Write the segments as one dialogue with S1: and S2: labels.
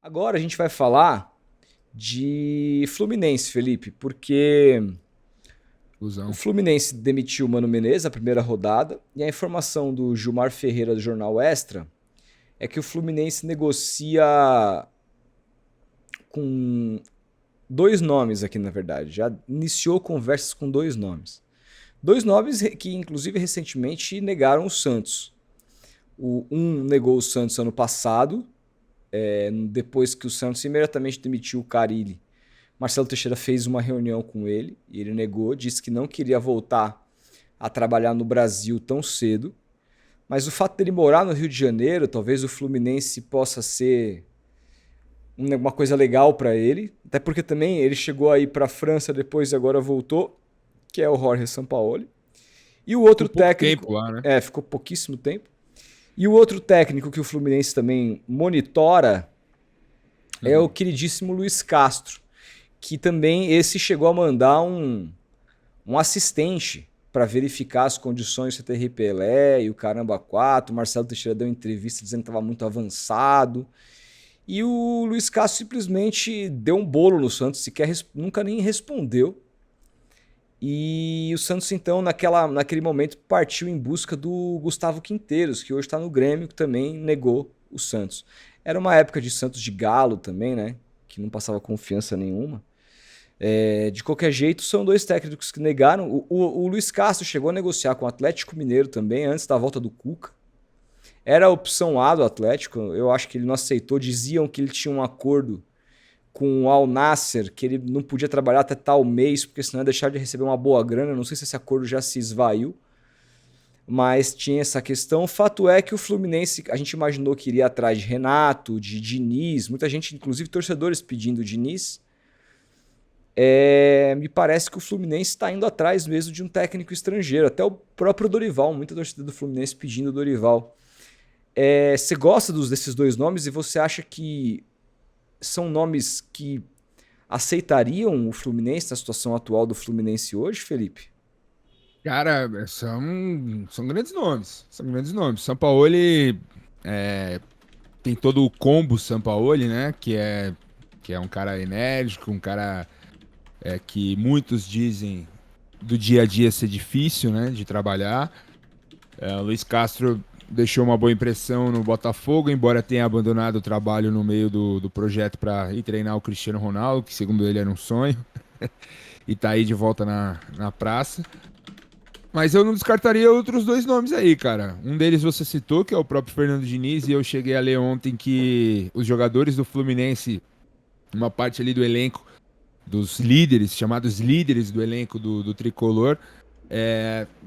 S1: Agora a gente vai falar de Fluminense, Felipe, porque o
S2: Fusão.
S1: Fluminense demitiu o Mano Menezes na primeira rodada e a informação do Gilmar Ferreira do Jornal Extra é que o Fluminense negocia com dois nomes aqui, na verdade. Já iniciou conversas com dois nomes. Dois nomes que, inclusive, recentemente negaram o Santos. Um negou o Santos ano passado, depois que o Santos imediatamente demitiu o Carille. Marcelo Teixeira fez uma reunião com ele e ele negou, disse que não queria voltar a trabalhar no Brasil tão cedo. Mas o fato dele morar no Rio de Janeiro, talvez o Fluminense possa ser uma coisa legal para ele. Até porque também ele chegou aí para a França depois e agora voltou, que é o Jorge Sampaoli. E o outro
S2: Ficou pouco
S1: técnico,
S2: tempo lá, né?
S1: ficou pouquíssimo tempo. E o outro técnico que o Fluminense também monitora é o
S2: Uhum.
S1: queridíssimo Luiz Castro, que também esse chegou a mandar um assistente para verificar as condições do CTR Pelé e o caramba 4. O Marcelo Teixeira deu uma entrevista dizendo que estava muito avançado. E o Luiz Castro simplesmente deu um bolo no Santos, sequer nunca nem respondeu. E o Santos, então, naquele momento, partiu em busca do Gustavo Quinteiros, que hoje está no Grêmio, que também negou o Santos. Era uma época de Santos de Galo também, né? Que não passava confiança nenhuma. De qualquer jeito, são dois técnicos que negaram. O Luiz Castro chegou a negociar com o Atlético Mineiro também, antes da volta do Cuca. Era a opção A do Atlético, eu acho que ele não aceitou. Diziam que ele tinha um acordo com o Al Nasser, que ele não podia trabalhar até tal mês, porque senão ia deixar de receber uma boa grana. Não sei se esse acordo já se esvaiu, mas tinha essa questão. O fato é que o Fluminense, a gente imaginou que iria atrás de Renato, de Diniz, muita gente, inclusive torcedores, pedindo o Diniz. Me parece que o Fluminense está indo atrás mesmo de um técnico estrangeiro. Até o próprio Dorival, muita torcida do Fluminense pedindo o Dorival. Você gosta desses dois nomes e você acha que são nomes que aceitariam o Fluminense na situação atual do Fluminense hoje, Felipe?
S2: Cara, são grandes nomes. São grandes nomes. Sampaoli tem todo o combo Sampaoli, né? Que é um cara enérgico, um cara que muitos dizem do dia a dia ser difícil, né? De trabalhar. O Luiz Castro deixou uma boa impressão no Botafogo, embora tenha abandonado o trabalho no meio do projeto para ir treinar o Cristiano Ronaldo, que segundo ele era um sonho, e tá aí de volta na praça. Mas eu não descartaria outros dois nomes aí, cara. Um deles você citou, que é o próprio Fernando Diniz, e eu cheguei a ler ontem que os jogadores do Fluminense, uma parte ali do elenco, dos líderes, chamados líderes do elenco do Tricolor,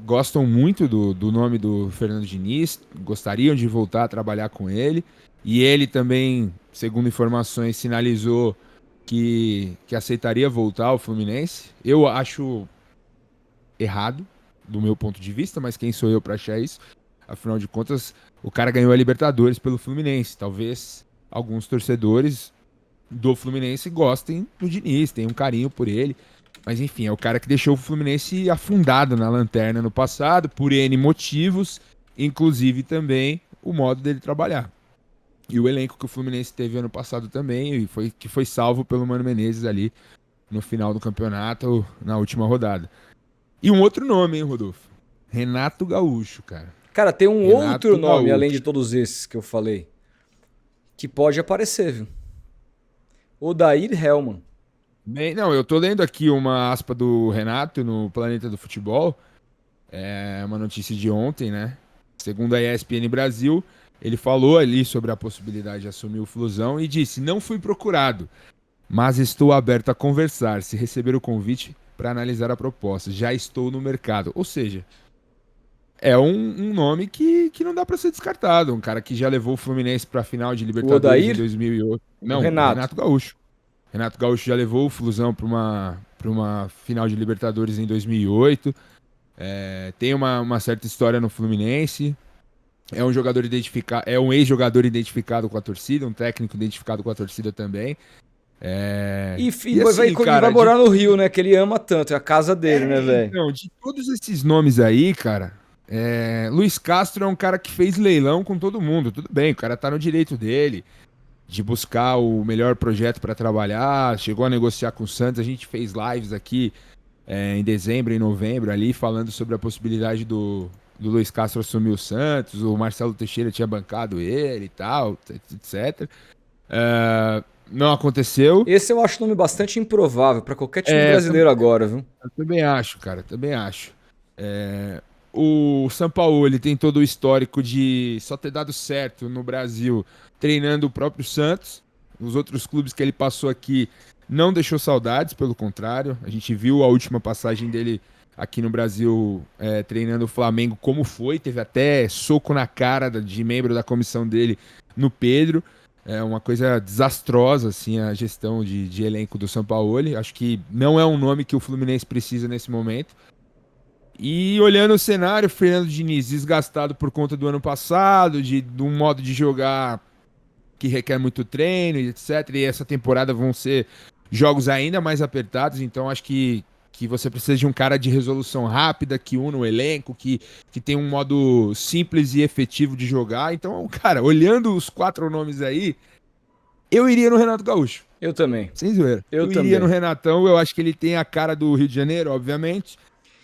S2: gostam muito do nome do Fernando Diniz, gostariam de voltar a trabalhar com ele. E ele também, segundo informações, sinalizou que aceitaria voltar ao Fluminense. Eu acho errado, do meu ponto de vista, mas quem sou eu para achar isso? Afinal de contas, o cara ganhou a Libertadores pelo Fluminense. Talvez alguns torcedores do Fluminense gostem do Diniz, tenham um carinho por ele. Mas enfim, é o cara que deixou o Fluminense afundado na lanterna no passado, por N motivos, inclusive também o modo dele trabalhar. E o elenco que o Fluminense teve ano passado também, que foi salvo pelo Mano Menezes ali no final do campeonato, na última rodada. E um outro nome, hein, Rodolfo? Renato Gaúcho, cara.
S1: Cara, tem um outro
S2: Renato
S1: nome, além
S2: Gaúcho.
S1: de todos esses que eu falei, que pode aparecer, viu? Odair Hellmann.
S2: Bem, não, eu tô lendo aqui uma aspa do Renato no Planeta do Futebol. É uma notícia de ontem, né? Segundo a ESPN Brasil, ele falou ali sobre a possibilidade de assumir o Flusão e disse: Não fui procurado, mas estou aberto a conversar. Se receber o convite para analisar a proposta, já estou no mercado. Ou seja, é um nome que não dá para ser descartado. Um cara que já levou o Fluminense para a final de
S1: O
S2: Libertadores em
S1: Odair,
S2: 2008.
S1: o
S2: Não, o
S1: Renato.
S2: Renato Gaúcho. Renato Gaúcho já levou o Flusão para uma final de Libertadores em 2008. Tem uma certa história no Fluminense. É um jogador identificado, é um ex-jogador identificado com a torcida, um técnico identificado com a torcida também. E assim,
S1: E vai
S2: cara,
S1: morar no Rio, né? Que ele ama tanto, é a casa dele, né, velho?
S2: então, de todos esses nomes aí, cara, Luiz Castro é um cara que fez leilão com todo mundo. Tudo bem, o cara tá no direito dele. de buscar o melhor projeto para trabalhar, chegou a negociar com o Santos, a gente fez lives aqui em dezembro, em novembro, ali, falando sobre a possibilidade do Luiz Castro assumir o Santos, o Marcelo Teixeira tinha bancado ele e tal, etc. Não aconteceu.
S1: Esse eu acho um nome bastante improvável para qualquer time brasileiro agora, viu?
S2: Eu também acho, cara, também acho. O Sampaoli tem todo o histórico de só ter dado certo no Brasil treinando o próprio Santos. Os outros clubes que ele passou aqui não deixou saudades, pelo contrário. A gente viu a última passagem dele aqui no Brasil treinando o Flamengo como foi. Teve até soco na cara de membro da comissão dele no Pedro. É uma coisa desastrosa, assim, a gestão de elenco do Sampaoli. Acho que não é um nome que o Fluminense precisa nesse momento. E olhando o cenário, Fernando Diniz desgastado por conta do ano passado, de um modo de jogar que requer muito treino, etc. E essa temporada vão ser jogos ainda mais apertados, então acho que você precisa de um cara de resolução rápida, que una o elenco, que tem um modo simples e efetivo de jogar. Então, cara, olhando os 4 nomes aí, eu iria no Renato Gaúcho.
S1: Eu também.
S2: Sem zoeira. Eu
S1: também.
S2: iria no Renatão, eu acho que ele tem a cara do Rio de Janeiro, obviamente.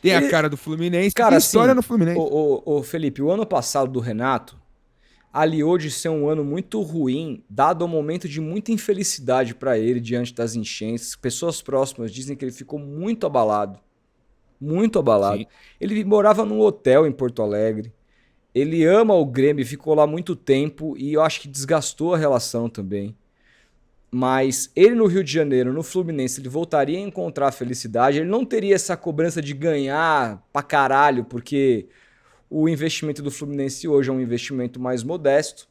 S2: Tem a cara do Fluminense,
S1: cara,
S2: tem história
S1: assim,
S2: no Fluminense.
S1: Ô, Felipe, o ano passado do Renato aliou de ser um ano muito ruim, dado um momento de muita infelicidade para ele diante das enchentes. Pessoas próximas dizem que ele ficou muito abalado. Muito abalado. Sim. Ele morava num hotel em Porto Alegre. Ele ama o Grêmio, ficou lá muito tempo e eu acho que desgastou a relação também. Mas ele no Rio de Janeiro, no Fluminense, ele voltaria a encontrar a felicidade. Ele não teria essa cobrança de ganhar pra caralho, porque o investimento do Fluminense hoje é um investimento mais modesto.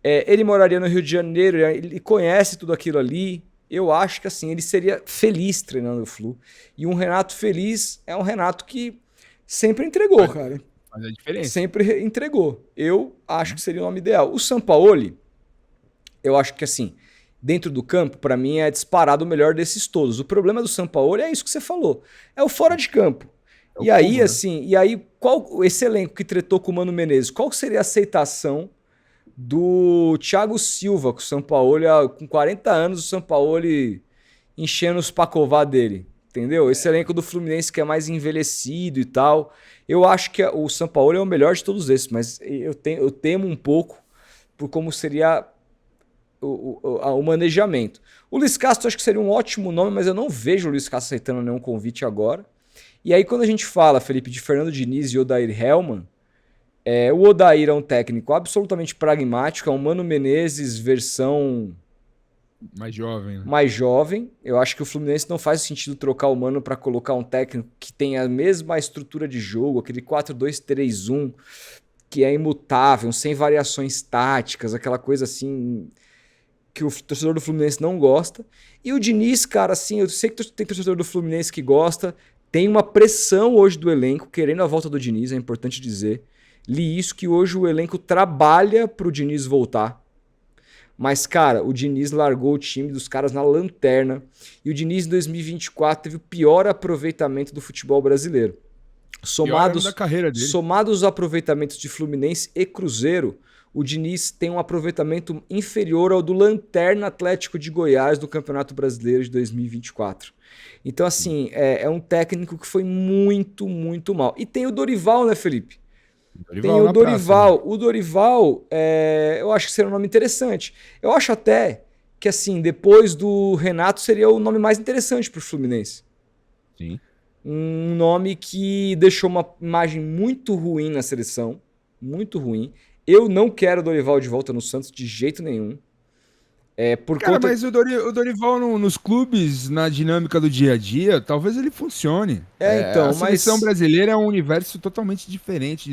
S1: Ele moraria no Rio de Janeiro, ele conhece tudo aquilo ali. Eu acho que assim, ele seria feliz treinando o Flu. E um Renato feliz é um Renato que sempre entregou, cara.
S2: Faz a diferença.
S1: Sempre entregou. Eu acho que seria o nome ideal. O Sampaoli, eu acho que assim, dentro do campo, para mim é disparado o melhor desses todos. O problema do Sampaoli é isso que você falou. É o fora de campo. E aí, assim, qual esse elenco que tretou com o Mano Menezes, qual seria a aceitação do Thiago Silva com o Sampaoli, com 40 anos, o Sampaoli enchendo os pacová dele, entendeu? Esse elenco do Fluminense que é mais envelhecido e tal. Eu acho que o Sampaoli é o melhor de todos esses, mas eu temo um pouco por como seria o manejamento. O Luiz Castro acho que seria um ótimo nome, mas eu não vejo o Luiz Castro aceitando nenhum convite agora. E aí quando a gente fala, Felipe, de Fernando Diniz e Odair Hellmann, o Odair é um técnico absolutamente pragmático, é um Mano Menezes versão
S2: mais jovem, né?
S1: Mais jovem. Eu acho que o Fluminense não faz sentido trocar o Mano para colocar um técnico que tem a mesma estrutura de jogo, aquele 4-2-3-1, que é imutável, sem variações táticas, aquela coisa assim que o torcedor do Fluminense não gosta. E o Diniz, cara, assim, eu sei que tem torcedor do Fluminense que gosta, tem uma pressão hoje do elenco, querendo a volta do Diniz, é importante dizer. Li isso, que hoje o elenco trabalha pro Diniz voltar. Mas, cara, o Diniz largou o time dos caras na lanterna. E o Diniz, em 2024, teve o pior aproveitamento do futebol brasileiro. Somados os aproveitamentos de Fluminense e Cruzeiro, o Diniz tem um aproveitamento inferior ao do Lanterna Atlético de Goiás do Campeonato Brasileiro de 2024. Então, assim, é um técnico que foi muito, muito mal. E tem o Dorival, né, Felipe? Tem o Dorival. Praça, né? O Dorival, eu acho que seria um nome interessante. Eu acho até que, assim, depois do Renato, seria o nome mais interessante para o Fluminense.
S2: Sim.
S1: Um nome que deixou uma imagem muito ruim na seleção. Muito ruim. Eu não quero o Dorival de volta no Santos de jeito nenhum.
S2: Mas o Dorival nos clubes, na dinâmica do dia a dia, talvez ele funcione. A seleção brasileira é um universo totalmente diferente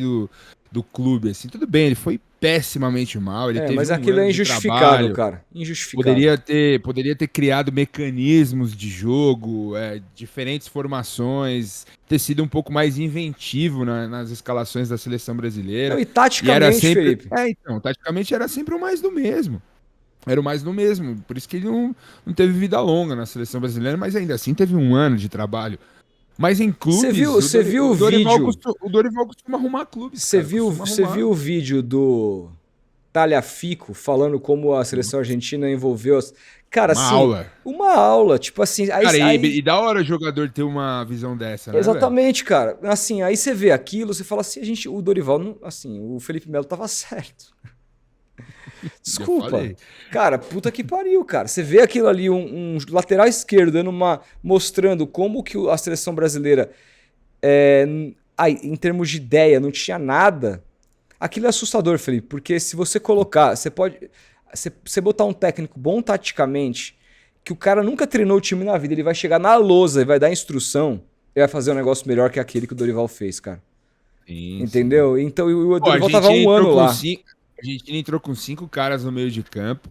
S2: do clube, assim. Tudo bem, ele foi pessimamente mal, ele teve
S1: mas aquilo é injustificável, cara. Injustificável.
S2: Poderia ter criado mecanismos de jogo, diferentes formações, ter sido um pouco mais inventivo nas escalações da seleção brasileira.
S1: Não, e taticamente, Felipe?
S2: Taticamente era sempre o mais do mesmo. Era o mais do mesmo, por isso que ele não teve vida longa na seleção brasileira, mas ainda assim teve um ano de trabalho. Mas em clubes,
S1: você viu o vídeo?
S2: O Dorival costuma arrumar clubes.
S1: Você viu o vídeo do talhafico falando como a seleção argentina envolveu as... Cara,
S2: Uma
S1: assim,
S2: aula.
S1: uma aula, tipo assim...
S2: Cara, e da hora o jogador ter uma visão dessa, né, velho?
S1: Exatamente, cara. Assim, aí você vê aquilo, você fala assim, o Dorival, não, assim, o Felipe Melo tava certo. Desculpa. Cara, puta que pariu, cara. Você vê aquilo ali, um lateral esquerdo mostrando como que a seleção brasileira, em termos de ideia, não tinha nada. Aquilo é assustador, Felipe, porque se você colocar, você botar um técnico bom taticamente, que o cara nunca treinou o time na vida, ele vai chegar na lousa e vai dar instrução, ele vai fazer um negócio melhor que aquele que o Dorival fez, cara.
S2: Sim,
S1: entendeu?
S2: sim.
S1: Então o Dorival tava um ano lá.
S2: A Argentina entrou com 5 caras no meio de campo,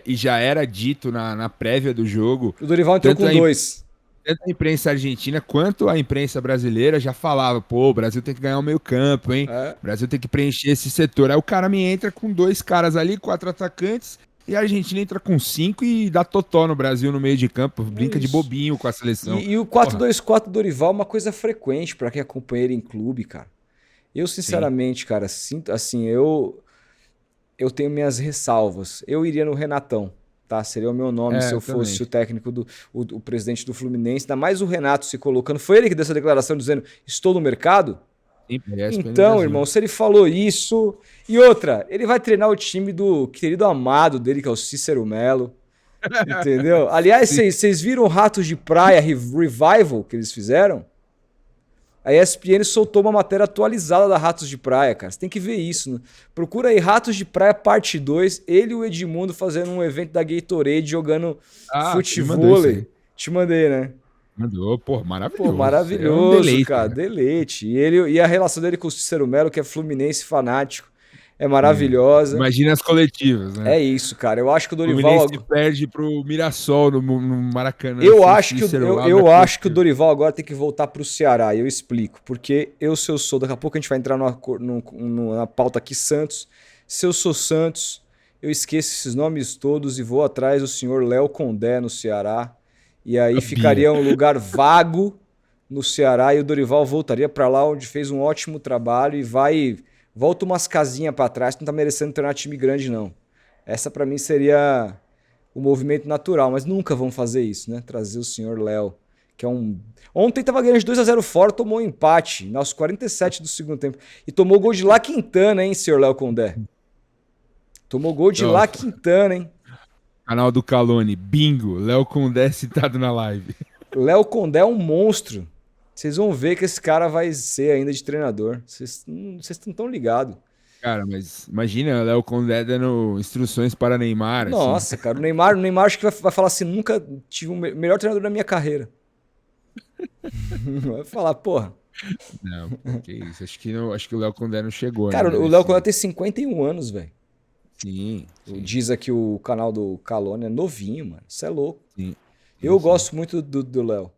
S2: e já era dito na prévia do jogo.
S1: O Dorival entrou com 2.
S2: Tanto a imprensa argentina quanto a imprensa brasileira já falava, pô, o Brasil tem que ganhar o meio campo, hein? O Brasil tem que preencher esse setor. Aí o cara me entra com 2 caras ali, 4 atacantes, e a Argentina entra com 5 e dá totó no Brasil no meio de campo, brinca de bobinho com a seleção.
S1: E o 4-2-4 do Dorival é uma coisa frequente pra quem acompanha ele em clube, cara. Eu, sinceramente, cara, sinto assim, eu tenho minhas ressalvas. Eu iria no Renatão. Tá, seria o meu nome se eu fosse o técnico o presidente do Fluminense. Ainda mais o Renato se colocando. Foi ele que deu essa declaração dizendo: estou no mercado?
S2: Sim,
S1: então, irmão, se ele falou isso. E outra, ele vai treinar o time do querido amado dele, que é o Cícero Melo. Entendeu? Aliás, vocês viram o Ratos de Praia Revival que eles fizeram? A ESPN soltou uma matéria atualizada da Ratos de Praia, cara. Você tem que ver isso. Né? Procura aí Ratos de Praia parte 2. Ele e o Edmundo fazendo um evento da Gatorade jogando futebol. Te mandei, né?
S2: Mandou, pô, maravilhoso.
S1: Pô, maravilhoso, deleite, cara. Deleite. E a relação dele com o Cícero Melo, que é fluminense fanático, é maravilhosa.
S2: Imagina as coletivas, né?
S1: É isso, cara. Eu acho que o Dorival...
S2: O Fluminense perde pro Mirassol no Maracanã.
S1: Eu acho que o Dorival agora tem que voltar pro Ceará. E eu explico. Porque se eu sou... Daqui a pouco a gente vai entrar na pauta aqui, Santos. Se eu sou Santos, eu esqueço esses nomes todos e vou atrás do senhor Léo Condé no Ceará. E aí ficaria um lugar vago no Ceará e o Dorival voltaria para lá onde fez um ótimo trabalho e volta umas casinhas para trás, não tá merecendo treinar time grande não. Essa para mim seria o movimento natural, mas nunca vão fazer isso, né? Trazer o senhor Léo, que é Ontem tava ganhando de 2-0 fora, tomou um empate aos 47 do segundo tempo e tomou gol de La Quintana, hein, senhor Léo Condé? Tomou gol de La Quintana, hein?
S2: Canal do Calone, bingo, Léo Condé citado na live.
S1: Léo Condé é um monstro. Vocês vão ver que esse cara vai ser ainda de treinador. Vocês não estão ligados.
S2: Cara, mas imagina o Léo Condé dando instruções para Neymar.
S1: Nossa, assim. Cara, o Neymar acho que vai falar assim, nunca tive o melhor treinador da minha carreira. Vai falar, porra.
S2: Não, que isso. Acho que o Léo Condé não chegou.
S1: Cara, o Léo Condé tem 51 anos, velho.
S2: Sim.
S1: Diz aqui o canal do Calone é novinho, mano. Isso é louco.
S2: Sim.
S1: Eu gosto muito do Léo.